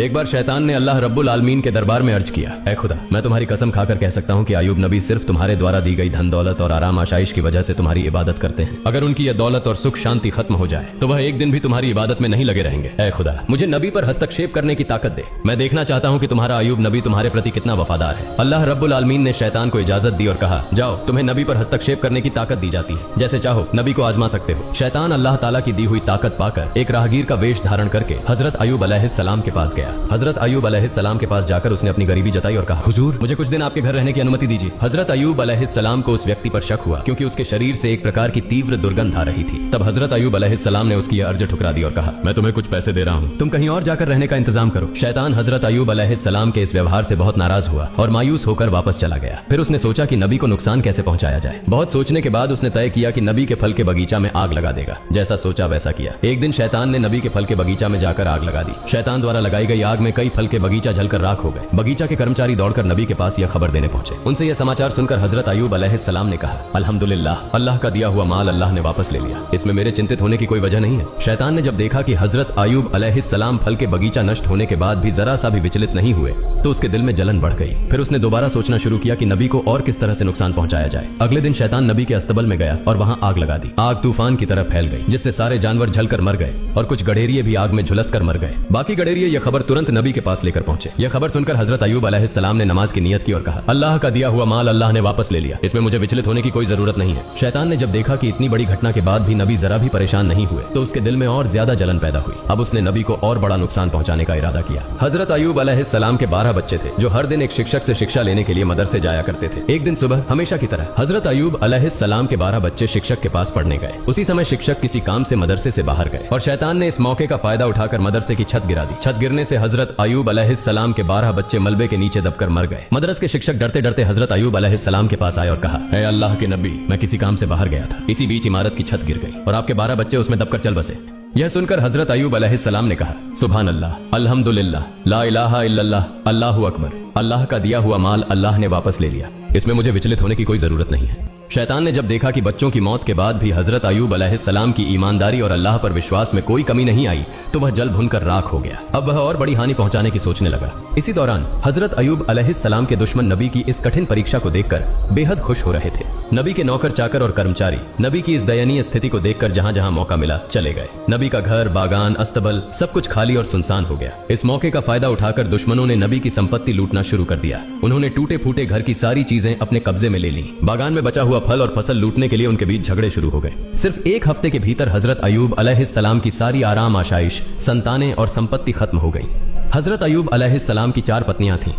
एक बार शैतान ने अल्लाह रब्बुल आलमीन के दरबार में अर्ज किया, ऐ खुदा, मैं तुम्हारी कसम खाकर कह सकता हूँ कि अयूब नबी सिर्फ तुम्हारे द्वारा दी गई धन दौलत और आराम आशाइश की वजह से तुम्हारी इबादत करते हैं। अगर उनकी यह दौलत और सुख शांति खत्म हो जाए तो वह एक दिन भी तुम्हारी इबादत में नहीं लगे रहेंगे। ऐ खुदा, मुझे नबी पर हस्तक्षेप करने की ताकत दे। मैं देखना चाहता हूँ कि तुम्हारा अयूब नबी तुम्हारे प्रति कितना वफादार है। अल्लाह रब्बुल आलमीन ने शैतान को इजाजत दी और कहा, जाओ, तुम्हें नबी पर हस्तक्षेप करने की ताकत दी जाती है, जैसे चाहो नबी को आजमा सकते हो। शैतान अल्लाह ताला की दी हुई ताकत पाकर एक राहगीर का वेश धारण करके हजरत अयूब अलैहिस्सलाम के पास गया। हजरत अयूब अलैहिस्सलाम के पास जाकर उसने अपनी गरीबी जताई और कहा, हुजूर, मुझे कुछ दिन आपके घर रहने की अनुमति दीजिए। हजरत अयूब अलैहिस्सलाम को उस व्यक्ति पर शक हुआ क्योंकि उसके शरीर से एक प्रकार की तीव्र दुर्गंध आ रही थी। तब हजरत अयूब अलैहिस्सलाम ने उसकी अर्ज ठुकरा दी और कहा, मैं तुम्हें कुछ पैसे दे रहा हूँ, तुम कहीं और जाकर रहने का इंतजाम करो। शैतान हजरत अयूब अलैहिस्सलाम के इस व्यवहार से बहुत नाराज हुआ और मायूस होकर वापस चला गया। फिर उसने सोचा कि नबी को नुकसान कैसे पहुंचाया जाए। बहुत सोचने के बाद उसने तय किया कि नबी के फल के बगीचा में आग लगा देगा। जैसा सोचा वैसा किया। एक दिन शैतान ने नबी के फल के बगीचा में जाकर आग लगा दी। शैतान द्वारा लगाई गई आग में कई फल के बगीचा जलकर राख हो गए। बगीचा के कर्मचारी दौड़कर नबी के पास यह खबर देने पहुंचे। उनसे यह समाचार सुनकर हजरत अयूब अलैहिस्सलाम ने कहा, अल्हम्दुलिल्लाह, अल्लाह का दिया हुआ माल अल्लाह ने वापस ले लिया, इसमें मेरे चिंतित होने की कोई वजह नहीं है। शैतान ने जब देखा कि हजरत अयूब अलैहिस्सलाम फल के बगीचा नष्ट होने के बाद भी जरा सा भी विचलित नहीं हुए तो उसके दिल में जलन बढ़ गई। फिर उसने दोबारा सोचना शुरू किया कि नबी को और किस तरह से नुकसान पहुंचाया जाए। अगले दिन शैतान नबी के अस्तबल में गया और वहां आग लगा दी। आग तूफान की तरह फैल गई जिससे सारे जानवर जलकर मर गए और कुछ गडेरिये भी आग में झुलस कर मर गए। बाकी गडेरिये यह खबर तुरंत नबी के पास लेकर पहुंचे। यह खबर सुनकर हजरत अयूब अलैहिस्सलाम ने नमाज की नियत की और कहा, अल्लाह का दिया हुआ माल अल्लाह ने वापस ले लिया, इसमें मुझे विचलित होने की कोई जरूरत नहीं है। शैतान ने जब देखा कि इतनी बड़ी घटना के बाद भी नबी जरा भी परेशान नहीं हुए तो उसके दिल में और ज्यादा जलन पैदा हुई। अब उसने नबी को और बड़ा नुकसान पहुंचाने का इरादा किया। हजरत अयूब अलैहिस्सलाम के 12 बच्चे थे जो हर दिन एक शिक्षक से शिक्षा लेने के लिए मदरसे जाया करते थे। एक दिन सुबह हमेशा की तरह हजरत अयूब अलैहिस्सलाम के 12 बच्चे शिक्षक के पास पढ़ने गए। उसी समय शिक्षक किसी काम से मदरसे से बाहर गए और शैतान ने इस मौके का फायदा उठाकर मदरसे की छत गिरा दी। छत गिरने से हजरत अयूब अलैहिस्सलाम के 12 बच्चे मलबे के नीचे दबकर मर गए। मदरस के शिक्षक डरते डरते हजरत अयूब अलैहिस्सलाम के पास आए और कहा, ऐ अल्लाह के नबी, मैं किसी काम से बाहर गया था, इसी बीच इमारत की छत गिर गई और आपके 12 बच्चे उसमें दबकर चल बसे। यह सुनकर हजरत अयूब अलैहिस्सलाम ने कहा, सुभान अल्लाह, अल्हम्दुलिल्लाह, ला इलाहा इल्लल्लाह, अल्लाहु अकबर, अल्लाह का दिया हुआ माल अल्लाह ने वापस ले लिया, इसमें मुझे विचलित होने की कोई जरूरत नहीं है। शैतान ने जब देखा कि बच्चों की मौत के बाद भी हजरत अयूब अलैहिस्सलाम की ईमानदारी और अल्लाह पर विश्वास में कोई कमी नहीं आई तो वह जल भुनकर राख हो गया। अब वह और बड़ी हानि पहुंचाने की सोचने लगा। इसी दौरान हजरत अयूब अलैहिस्सलाम के दुश्मन नबी की इस कठिन परीक्षा को देखकर बेहद खुश हो रहे थे। नबी के नौकर चाकर और कर्मचारी नबी की इस दयनीय स्थिति को देखकर जहां जहां मौका मिला चले गए। नबी का घर, बागान, अस्तबल सब कुछ खाली और सुनसान हो गया। इस मौके का फायदा उठाकर दुश्मनों ने नबी की संपत्ति लूटना शुरू कर दिया। उन्होंने टूटे फूटे घर की सारी चीजें अपने कब्जे में ले ली। बागान में बचा हुआ फल और फसल लूटने के लिए उनके बीच झगड़े शुरू हो गए। सिर्फ एक हफ्ते के भीतर हजरत अयूब अलैहिस्सलाम की सारी आराम आशाइश, संतानें और संपत्ति खत्म हो गई। हजरत अयूब अलैहिस्सलाम की 4 पत्नियां थीं।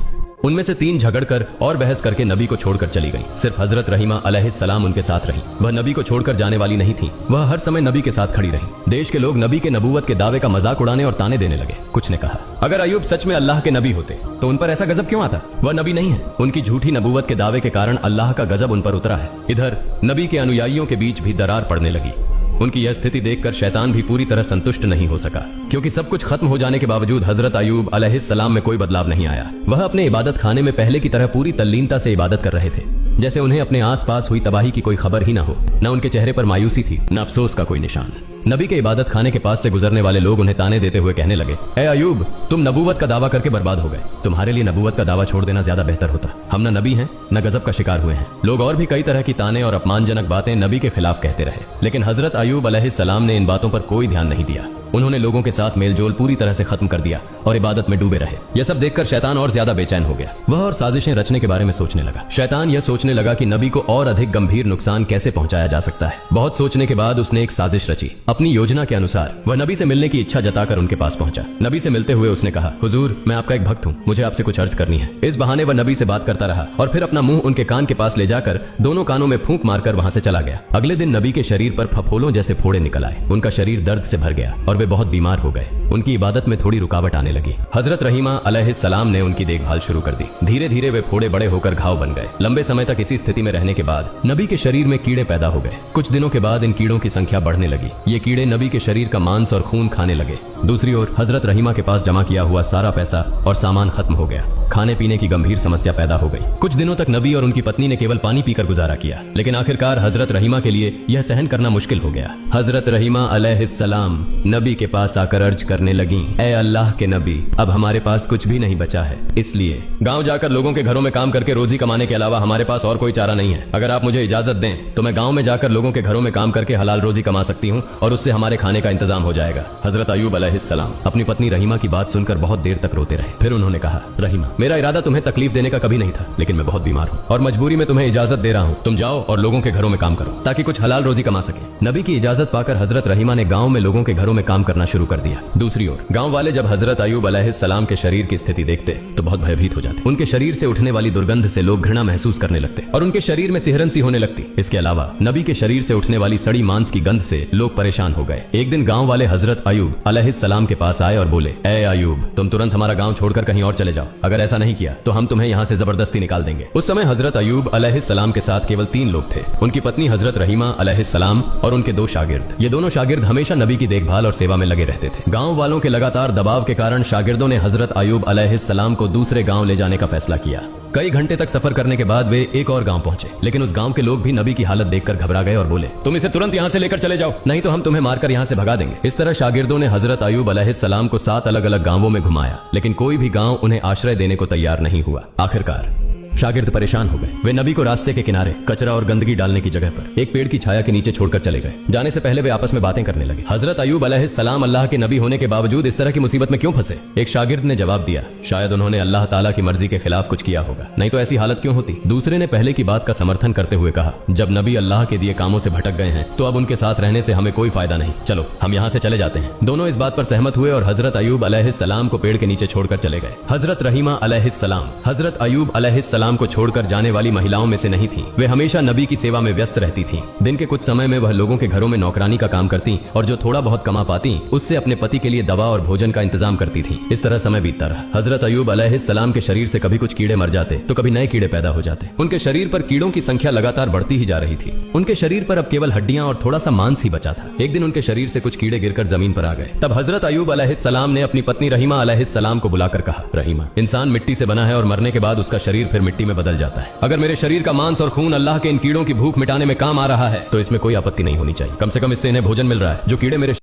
उनमें से 3 झगड़कर और बहस करके नबी को छोड़कर चली गईं। सिर्फ हजरत रहीमा अलैहिस्सलाम उनके साथ रही। वह नबी को छोड़कर जाने वाली नहीं थी। वह हर समय नबी के साथ खड़ी रही। देश के लोग नबी के नबूवत के दावे का मजाक उड़ाने और ताने देने लगे। कुछ ने कहा, अगर अयूब सच में अल्लाह के नबी होते तो उन पर ऐसा गजब क्यों आता? वह नबी नहीं है। उनकी झूठी नबूवत के दावे के कारण अल्लाह का गजब उन पर उतरा है। इधर नबी के अनुयायियों के बीच भी दरार पड़ने लगी। उनकी यह स्थिति देखकर शैतान भी पूरी तरह संतुष्ट नहीं हो सका क्योंकि सब कुछ खत्म हो जाने के बावजूद हजरत अयूब अलैहिस्सलाम में कोई बदलाव नहीं आया। वह अपने इबादत खाने में पहले की तरह पूरी तल्लीनता से इबादत कर रहे थे, जैसे उन्हें अपने आसपास हुई तबाही की कोई खबर ही न हो। न उनके चेहरे पर मायूसी थी, न अफसोस का कोई निशान। नबी के इबादत खाने के पास से गुजरने वाले लोग उन्हें ताने देते हुए कहने लगे, ए अयूब, तुम नबूवत का दावा करके बर्बाद हो गए। तुम्हारे लिए नबूवत का दावा छोड़ देना ज्यादा बेहतर होता। हम न नबी हैं न गजब का शिकार हुए हैं। लोग और भी कई तरह की ताने और अपमानजनक बातें नबी के खिलाफ कहते रहे, लेकिन हजरत अयूब अलैहिस्सलाम ने इन बातों पर कोई ध्यान नहीं दिया। उन्होंने लोगों के साथ मेलजोल पूरी तरह से खत्म कर दिया और इबादत में डूबे रहे। यह सब देखकर शैतान और ज्यादा बेचैन हो गया। वह और साजिशें रचने के बारे में सोचने लगा। शैतान यह सोचने लगा कि नबी को और अधिक गंभीर नुकसान कैसे पहुंचाया जा सकता है। बहुत सोचने के बाद उसने एक साजिश रची। अपनी योजना के अनुसार वह नबी से मिलने की इच्छा जताकर उनके पास पहुंचा। नबी से मिलते हुए उसने कहा, हुजूर, मैं आपका एक भक्त हूँ, मुझे आपसे कुछ अर्ज करनी है। इस बहाने वह नबी से बात करता रहा और फिर अपना मुंह उनके कान के पास ले जाकर दोनों कानों में फूंक मारकर वहां से चला गया। अगले दिन नबी के शरीर पर फफोलों जैसे फोड़े निकल आए। उनका शरीर दर्द से भर गया और वे बहुत बीमार हो गए। उनकी इबादत में थोड़ी रुकावट आने लगी। हजरत रहीमा अलैहिस्सलाम ने उनकी देखभाल शुरू कर दी। धीरे धीरे वे फोड़े बड़े होकर घाव बन गए। लंबे समय तक इसी स्थिति में रहने के बाद नबी के शरीर में कीड़े पैदा हो गए। कुछ दिनों के बाद इन कीड़ों की संख्या बढ़ने लगी। ये कीड़े नबी के शरीर का मांस और खून खाने लगे। दूसरी ओर हजरत रहीमा के पास जमा किया हुआ सारा पैसा और सामान खत्म हो गया। खाने पीने की गंभीर समस्या पैदा हो गई। कुछ दिनों तक नबी और उनकी पत्नी ने केवल पानी पीकर गुजारा किया, लेकिन आखिरकार हजरत रहीमा के लिए यह सहन करना मुश्किल हो गया। हजरत रहीमा अलैहिस्सलाम नबी के पास आकर अर्ज करने लगी, ए अल्लाह के नबी, अब हमारे पास कुछ भी नहीं बचा है, इसलिए गांव जाकर लोगों के घरों में काम करके रोजी कमाने के अलावा हमारे पास और कोई चारा नहीं है। अगर आप मुझे इजाजत दें तो मैं गांव में जाकर लोगों के घरों में काम करके हलाल रोजी कमा सकती हूँ और उससे हमारे खाने का इंतजाम हो जाएगा। हजरत अयूब अलैहिस्सलाम अपनी पत्नी रहीमा की बात सुनकर बहुत देर तक रोते रहे। फिर उन्होंने कहा, रहीमा, मेरा इरादा तुम्हें तकलीफ देने का कभी नहीं था, लेकिन मैं बहुत बीमार हूँ और मजबूरी में तुम्हें इजाजत दे रहा हूँ। तुम जाओ और लोगों के घरों में काम करो ताकि कुछ हलाल रोजी कमा सके। नबी की इजाजत पाकर हजरत रहीमा ने गांव में लोगों के घरों में काम करना शुरू कर दिया। दूसरी ओर गांव वाले जब हजरत अयूब अलैहिस्सलाम के शरीर की स्थिति देखते तो बहुत भयभीत हो जाते। उनके शरीर से उठने वाली दुर्गंध से लोग घृणा महसूस करने लगते और उनके शरीर में सिहरन सी होने लगती। इसके अलावा नबी के शरीर से उठने वाली सड़ी मांस की गंध से लोग परेशान हो गए। एक दिन गांव वाले हजरत अयूब अलैहिस्सलाम के पास आए और बोले, ए अयूब, तुम तुरंत हमारा गांव छोड़कर कहीं और चले जाओ। अगर ऐसा नहीं किया तो हम तुम्हें यहाँ से जबरदस्ती निकाल देंगे। उस समय हजरत अयूब अलैहिस्सलाम के साथ केवल 3 लोग थे, उनकी पत्नी हजरत रहीमा अलैहिस्सलाम और उनके 2 शागिर्द। ये दोनों शागिर्द हमेशा नबी की देखभाल और सेवा में लगे रहते थे। गांव वालों के लगातार दबाव के कारण शागिर्दों ने हजरत अयूब अलैहिस्सलाम को दूसरे गांव ले जाने का फैसला किया। कई घंटे तक सफर करने के बाद वे एक और गांव पहुंचे, लेकिन उस गांव के लोग भी नबी की हालत देखकर घबरा गए और बोले, तुम इसे तुरंत यहाँ से लेकर चले जाओ, नहीं तो हम तुम्हें मारकर यहाँ से भगा देंगे। इस तरह शागिर्दों ने हजरत अयूब अलैहिस्सलाम को 7 अलग अलग गांवों में घुमाया, लेकिन कोई भी गांव उन्हें आश्रय देने को तैयार नहीं हुआ। आखिरकार शागिर्द परेशान हो गए। वे नबी को रास्ते के किनारे कचरा और गंदगी डालने की जगह पर एक पेड़ की छाया के नीचे छोड़कर चले गए। जाने से पहले वे आपस में बातें करने लगे। हजरत अयूब अलैहिस्सलाम अल्लाह के नबी होने के बावजूद इस तरह की मुसीबत में क्यों फंसे? एक शागिर्द ने जवाब दिया, शायद उन्होंने अल्लाह ताला की मर्जी के खिलाफ कुछ किया होगा, नहीं तो ऐसी हालत क्यों होती। दूसरे ने पहले की बात का समर्थन करते हुए कहा, जब नबी अल्लाह के दिए कामों से भटक गए हैं तो अब उनके साथ रहने से हमें कोई फायदा नहीं, चलो हम यहाँ से चले जाते हैं। दोनों इस बात पर सहमत हुए और हजरत अयूब अलैहिस्सलाम को पेड़ के नीचे छोड़कर चले गए। हजरत रहीमा अलैहिस्सलाम हजरत अयूब अलैहिस्सलाम को छोड़कर जाने वाली महिलाओं में से नहीं थी। वे हमेशा नबी की सेवा में व्यस्त रहती थीं। दिन के कुछ समय में वह लोगों के घरों में नौकरानी का काम करती और जो थोड़ा बहुत कमा पाती उससे अपने पति के लिए दवा और भोजन का इंतजाम करती थीं। इस तरह समय बीतता रहा। हजरत अयूब अलैहिस्सलाम के शरीर से कभी कुछ कीड़े मर जाते तो कभी नए कीड़े पैदा हो जाते। उनके शरीर पर कीड़ों की संख्या लगातार बढ़ती ही जा रही थी। उनके शरीर पर अब केवल हड्डियां और थोड़ा सा मांस ही बचा था। एक दिन उनके शरीर से कुछ कीड़े गिरकर जमीन पर आ गए। तब हजरत अयूब अलैहिस्सलाम ने अपनी पत्नी रहीमा अलैहिस्सलाम को बुलाकर कहा, रहीमा, इंसान मिट्टी से बना है और मरने के बाद उसका शरीर फिर मिट्टी में बदल जाता है। अगर मेरे शरीर का मांस और खून अल्लाह के इन कीड़ों की भूख मिटाने में काम आ रहा है तो इसमें कोई आपत्ति नहीं होनी चाहिए। कम से कम इससे इन्हें भोजन मिल रहा है। जो कीड़े मेरे